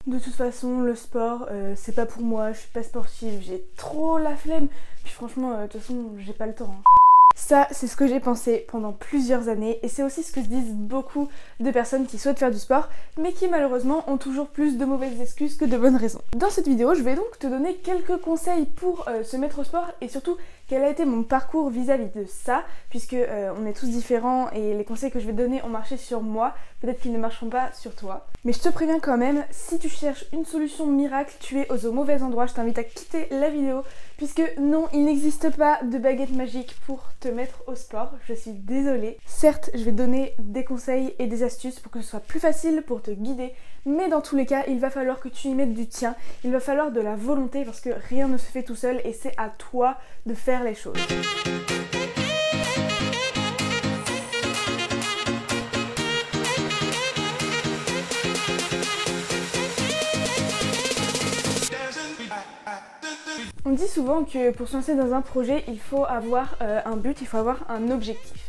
De toute façon, le sport, c'est pas pour moi, je suis pas sportive, j'ai trop la flemme. Puis franchement, de toute façon, j'ai pas le temps. Hein. Ça, c'est ce que j'ai pensé pendant plusieurs années et c'est aussi ce que se disent beaucoup de personnes qui souhaitent faire du sport mais qui malheureusement ont toujours plus de mauvaises excuses que de bonnes raisons. Dans cette vidéo, je vais donc te donner quelques conseils pour se mettre au sport et surtout quel a été mon parcours vis-à-vis de ça puisque on est tous différents et les conseils que je vais te donner ont marché sur moi, peut-être qu'ils ne marcheront pas sur toi. Mais je te préviens quand même, si tu cherches une solution miracle, tu es au mauvais endroit, je t'invite à quitter la vidéo puisque non, il n'existe pas de baguette magique pour te mettre au sport, je suis désolée. Certes, je vais te donner des conseils et des astuces pour que ce soit plus facile pour te guider, mais dans tous les cas, il va falloir que tu y mettes du tien, il va falloir de la volonté parce que rien ne se fait tout seul et c'est à toi de faire les choses. On dit souvent que pour se lancer dans un projet, il faut avoir un but, il faut avoir un objectif.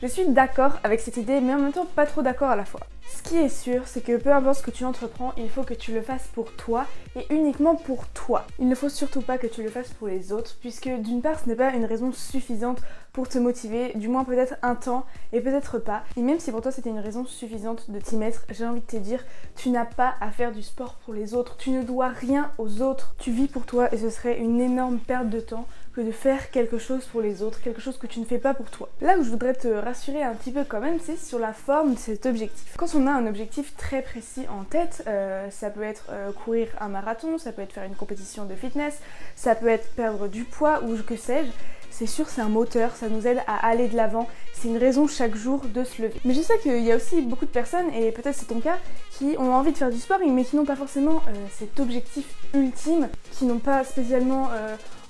Je suis d'accord avec cette idée, mais en même temps pas trop d'accord à la fois. Ce qui est sûr, c'est que peu importe ce que tu entreprends, il faut que tu le fasses pour toi et uniquement pour toi. Il ne faut surtout pas que tu le fasses pour les autres, puisque d'une part, ce n'est pas une raison suffisante pour te motiver, du moins peut-être un temps et peut-être pas. Et même si pour toi c'était une raison suffisante de t'y mettre, j'ai envie de te dire, tu n'as pas à faire du sport pour les autres, tu ne dois rien aux autres. Tu vis pour toi et ce serait une énorme perte de temps que de faire quelque chose pour les autres, quelque chose que tu ne fais pas pour toi. Là où je voudrais te rassurer un petit peu quand même, c'est sur la forme de cet objectif. Quand on a un objectif très précis en tête, ça peut être courir un marathon, ça peut être faire une compétition de fitness, ça peut être perdre du poids ou que sais-je, c'est sûr, c'est un moteur, ça nous aide à aller de l'avant, c'est une raison chaque jour de se lever. Mais je sais qu'il y a aussi beaucoup de personnes, et peut-être c'est ton cas, qui ont envie de faire du sport mais qui n'ont pas forcément cet objectif ultime, qui n'ont pas spécialement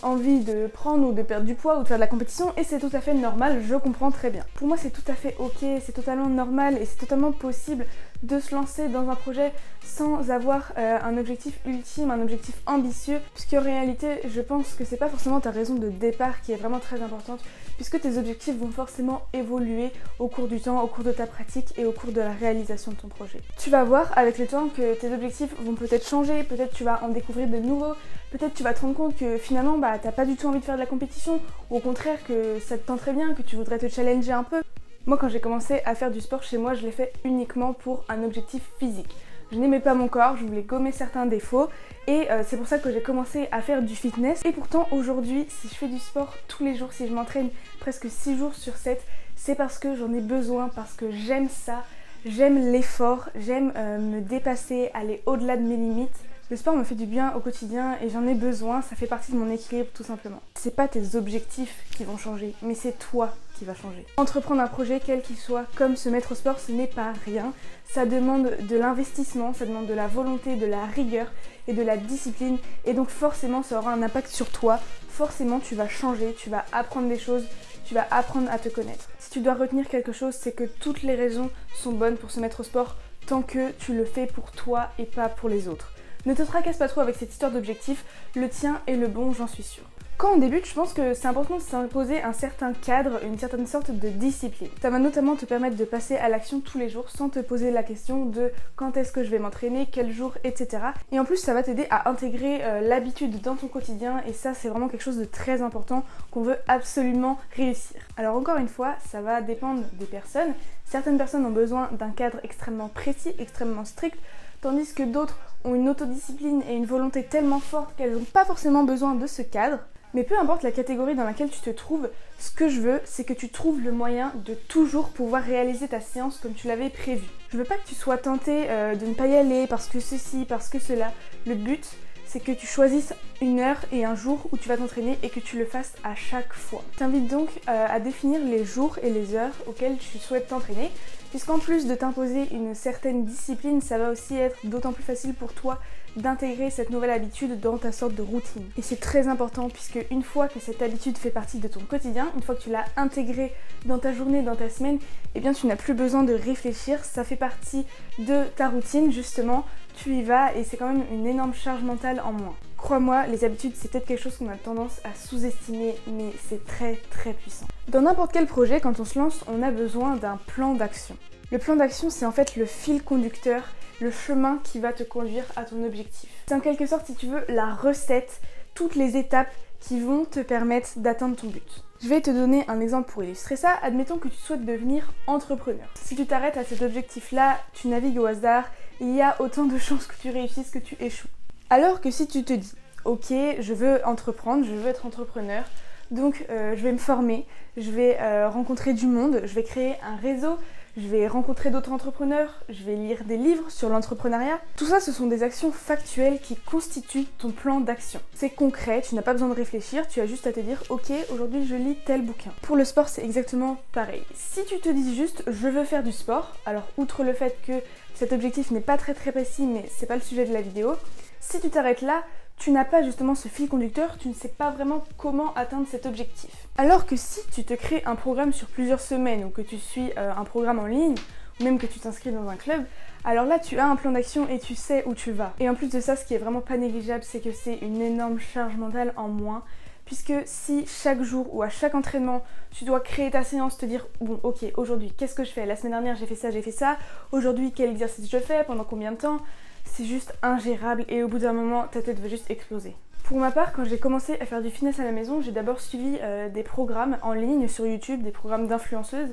envie de prendre ou de perdre du poids ou de faire de la compétition et c'est tout à fait normal, je comprends très bien. Pour moi c'est tout à fait ok, c'est totalement normal et c'est totalement possible de se lancer dans un projet sans avoir un objectif ultime, un objectif ambitieux, puisqu'en réalité je pense que c'est pas forcément ta raison de départ qui est vraiment très importante, puisque tes objectifs vont forcément évoluer au cours du temps, au cours de ta pratique et au cours de la réalisation de ton projet. Tu vas voir avec le temps que tes objectifs vont peut-être changer, peut-être tu vas en découvrir de nouveaux, peut-être tu vas te rendre compte que finalement t'as pas du tout envie de faire de la compétition, ou au contraire que ça te tend très bien, que tu voudrais te challenger un peu. Moi quand j'ai commencé à faire du sport chez moi, je l'ai fait uniquement pour un objectif physique. Je n'aimais pas mon corps, je voulais gommer certains défauts et c'est pour ça que j'ai commencé à faire du fitness. Et pourtant aujourd'hui, si je fais du sport tous les jours, si je m'entraîne presque 6 jours sur 7, c'est parce que j'en ai besoin, parce que j'aime ça, j'aime l'effort, j'aime me dépasser, aller au-delà de mes limites. Le sport me fait du bien au quotidien et j'en ai besoin, ça fait partie de mon équilibre tout simplement. C'est pas tes objectifs qui vont changer, mais c'est toi qui va changer. Entreprendre un projet quel qu'il soit, comme se mettre au sport, ce n'est pas rien. Ça demande de l'investissement, ça demande de la volonté, de la rigueur et de la discipline et donc forcément ça aura un impact sur toi. Forcément tu vas changer, tu vas apprendre des choses, tu vas apprendre à te connaître. Si tu dois retenir quelque chose, c'est que toutes les raisons sont bonnes pour se mettre au sport tant que tu le fais pour toi et pas pour les autres. Ne te tracasse pas trop avec cette histoire d'objectif, le tien est le bon, j'en suis sûre. Quand on débute, je pense que c'est important de s'imposer un certain cadre, une certaine sorte de discipline. Ça va notamment te permettre de passer à l'action tous les jours sans te poser la question de quand est-ce que je vais m'entraîner, quel jour, etc. Et en plus, ça va t'aider à intégrer l'habitude dans ton quotidien et ça, c'est vraiment quelque chose de très important qu'on veut absolument réussir. Alors encore une fois, ça va dépendre des personnes. Certaines personnes ont besoin d'un cadre extrêmement précis, extrêmement strict, tandis que d'autres ont une autodiscipline et une volonté tellement forte qu'elles n'ont pas forcément besoin de ce cadre. Mais peu importe la catégorie dans laquelle tu te trouves, ce que je veux, c'est que tu trouves le moyen de toujours pouvoir réaliser ta séance comme tu l'avais prévu. Je veux pas que tu sois tenté de ne pas y aller parce que ceci, parce que cela. Le but, c'est que tu choisisses une heure et un jour où tu vas t'entraîner et que tu le fasses à chaque fois. Je t'invite donc à définir les jours et les heures auxquelles tu souhaites t'entraîner, puisqu'en plus de t'imposer une certaine discipline, ça va aussi être d'autant plus facile pour toi d'intégrer cette nouvelle habitude dans ta sorte de routine. Et c'est très important puisque une fois que cette habitude fait partie de ton quotidien, une fois que tu l'as intégrée dans ta journée, dans ta semaine, eh bien tu n'as plus besoin de réfléchir, ça fait partie de ta routine justement, tu y vas et c'est quand même une énorme charge mentale en moins. Crois-moi, les habitudes c'est peut-être quelque chose qu'on a tendance à sous-estimer, mais c'est très très puissant. Dans n'importe quel projet, quand on se lance, on a besoin d'un plan d'action. Le plan d'action, c'est en fait le fil conducteur, le chemin qui va te conduire à ton objectif. C'est en quelque sorte, si tu veux, la recette, toutes les étapes qui vont te permettre d'atteindre ton but. Je vais te donner un exemple pour illustrer ça. Admettons que tu souhaites devenir entrepreneur. Si tu t'arrêtes à cet objectif-là, tu navigues au hasard, il y a autant de chances que tu réussisses que tu échoues. Alors que si tu te dis, ok, je veux entreprendre, je veux être entrepreneur, donc je vais me former, je vais rencontrer du monde, je vais créer un réseau, je vais rencontrer d'autres entrepreneurs, je vais lire des livres sur l'entrepreneuriat. Tout ça, ce sont des actions factuelles qui constituent ton plan d'action. C'est concret, tu n'as pas besoin de réfléchir, tu as juste à te dire ok, aujourd'hui je lis tel bouquin. Pour le sport, c'est exactement pareil. Si tu te dis juste je veux faire du sport, alors outre le fait que cet objectif n'est pas très précis, mais c'est pas le sujet de la vidéo, si tu t'arrêtes là, tu n'as pas justement ce fil conducteur, tu ne sais pas vraiment comment atteindre cet objectif. Alors que si tu te crées un programme sur plusieurs semaines ou que tu suis un programme en ligne ou même que tu t'inscris dans un club, alors là tu as un plan d'action et tu sais où tu vas. Et en plus de ça, ce qui est vraiment pas négligeable, c'est que c'est une énorme charge mentale en moins. Puisque si chaque jour ou à chaque entraînement, tu dois créer ta séance, te dire bon ok, aujourd'hui qu'est-ce que je fais? La semaine dernière j'ai fait ça, aujourd'hui quel exercice je fais, pendant combien de temps? C'est juste ingérable et au bout d'un moment, ta tête va juste exploser. Pour ma part, quand j'ai commencé à faire du fitness à la maison, j'ai d'abord suivi des programmes en ligne sur YouTube, des programmes d'influenceuses.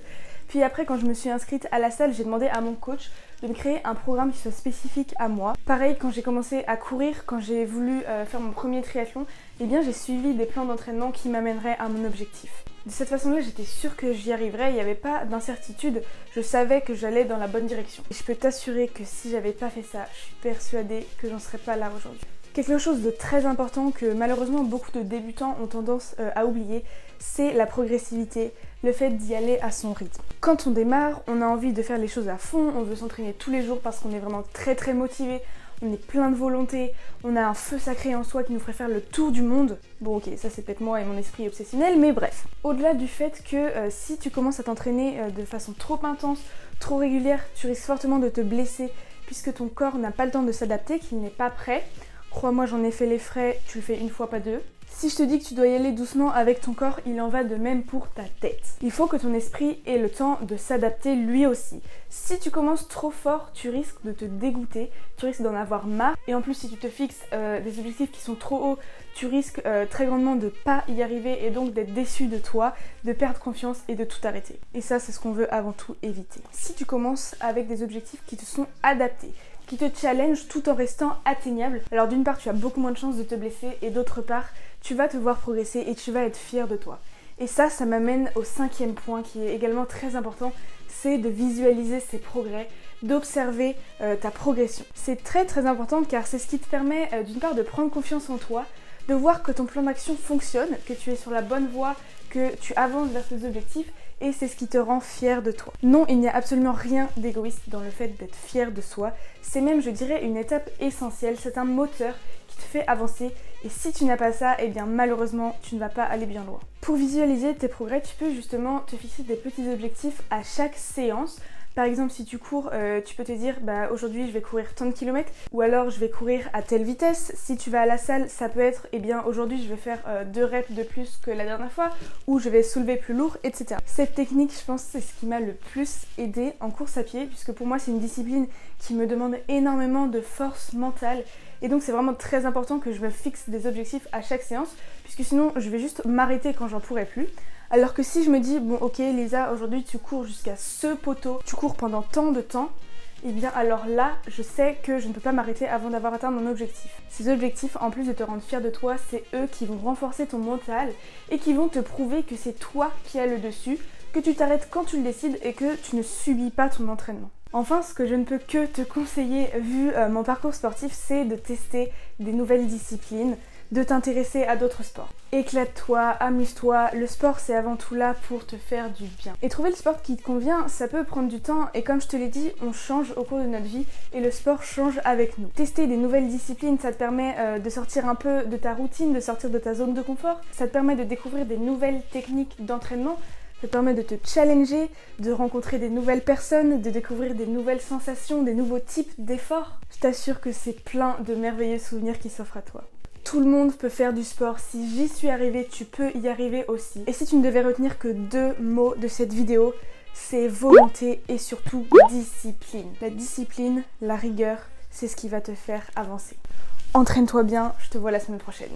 Puis après, quand je me suis inscrite à la salle, j'ai demandé à mon coach de me créer un programme qui soit spécifique à moi. Pareil, quand j'ai commencé à courir, quand j'ai voulu faire mon premier triathlon, eh bien j'ai suivi des plans d'entraînement qui m'amèneraient à mon objectif. De cette façon-là, j'étais sûre que j'y arriverais, il n'y avait pas d'incertitude, je savais que j'allais dans la bonne direction. Et je peux t'assurer que si j'avais pas fait ça, je suis persuadée que j'en serais pas là aujourd'hui. Quelque chose de très important que malheureusement beaucoup de débutants ont tendance à oublier, c'est la progressivité, le fait d'y aller à son rythme. Quand on démarre, on a envie de faire les choses à fond, on veut s'entraîner tous les jours parce qu'on est vraiment très motivé, on est plein de volonté, on a un feu sacré en soi qui nous ferait faire le tour du monde. Bon ok, ça c'est peut-être moi et mon esprit obsessionnel, mais bref. Au-delà du fait que si tu commences à t'entraîner de façon trop intense, trop régulière, tu risques fortement de te blesser puisque ton corps n'a pas le temps de s'adapter, qu'il n'est pas prêt. Crois-moi, j'en ai fait les frais, tu le fais une fois, pas deux. Si je te dis que tu dois y aller doucement avec ton corps, il en va de même pour ta tête. Il faut que ton esprit ait le temps de s'adapter lui aussi. Si tu commences trop fort, tu risques de te dégoûter, tu risques d'en avoir marre. Et en plus, si tu te fixes des objectifs qui sont trop hauts, tu risques très grandement de pas y arriver et donc d'être déçu de toi, de perdre confiance et de tout arrêter. Et ça, c'est ce qu'on veut avant tout éviter. Si tu commences avec des objectifs qui te sont adaptés, qui te challenge tout en restant atteignable, alors d'une part tu as beaucoup moins de chances de te blesser et d'autre part tu vas te voir progresser et tu vas être fier de toi. Et ça m'amène au 5e point qui est également très important, c'est de visualiser ses progrès, d'observer ta progression. C'est très important car c'est ce qui te permet d'une part de prendre confiance en toi, de voir que ton plan d'action fonctionne, que tu es sur la bonne voie, que tu avances vers tes objectifs et c'est ce qui te rend fier de toi. Non, il n'y a absolument rien d'égoïste dans le fait d'être fier de soi. C'est même, je dirais, une étape essentielle. C'est un moteur qui te fait avancer et si tu n'as pas ça, eh bien malheureusement, tu ne vas pas aller bien loin. Pour visualiser tes progrès, tu peux justement te fixer des petits objectifs à chaque séance. Par exemple, si tu cours, tu peux te dire aujourd'hui je vais courir tant de kilomètres ou alors je vais courir à telle vitesse. Si tu vas à la salle, ça peut être aujourd'hui je vais faire 2 reps de plus que la dernière fois ou je vais soulever plus lourd, etc. Cette technique, je pense, c'est ce qui m'a le plus aidé en course à pied puisque pour moi c'est une discipline qui me demande énormément de force mentale et donc c'est vraiment très important que je me fixe des objectifs à chaque séance puisque sinon je vais juste m'arrêter quand j'en pourrai plus. Alors que si je me dis, bon ok Lisa, aujourd'hui tu cours jusqu'à ce poteau, tu cours pendant tant de temps, et bien alors là, je sais que je ne peux pas m'arrêter avant d'avoir atteint mon objectif. Ces objectifs, en plus de te rendre fier de toi, c'est eux qui vont renforcer ton mental et qui vont te prouver que c'est toi qui as le dessus, que tu t'arrêtes quand tu le décides et que tu ne subis pas ton entraînement. Enfin, ce que je ne peux que te conseiller, vu mon parcours sportif, c'est de tester des nouvelles disciplines, de t'intéresser à d'autres sports. Éclate-toi, amuse-toi, le sport c'est avant tout là pour te faire du bien. Et trouver le sport qui te convient, ça peut prendre du temps et comme je te l'ai dit, on change au cours de notre vie et le sport change avec nous. Tester des nouvelles disciplines, ça te permet de sortir un peu de ta routine, de sortir de ta zone de confort, ça te permet de découvrir des nouvelles techniques d'entraînement, ça te permet de te challenger, de rencontrer des nouvelles personnes, de découvrir des nouvelles sensations, des nouveaux types d'efforts. Je t'assure que c'est plein de merveilleux souvenirs qui s'offrent à toi. Tout le monde peut faire du sport, si j'y suis arrivée, tu peux y arriver aussi. Et si tu ne devais retenir que 2 mots de cette vidéo, c'est volonté et surtout discipline. La discipline, la rigueur, c'est ce qui va te faire avancer. Entraîne-toi bien, je te vois la semaine prochaine.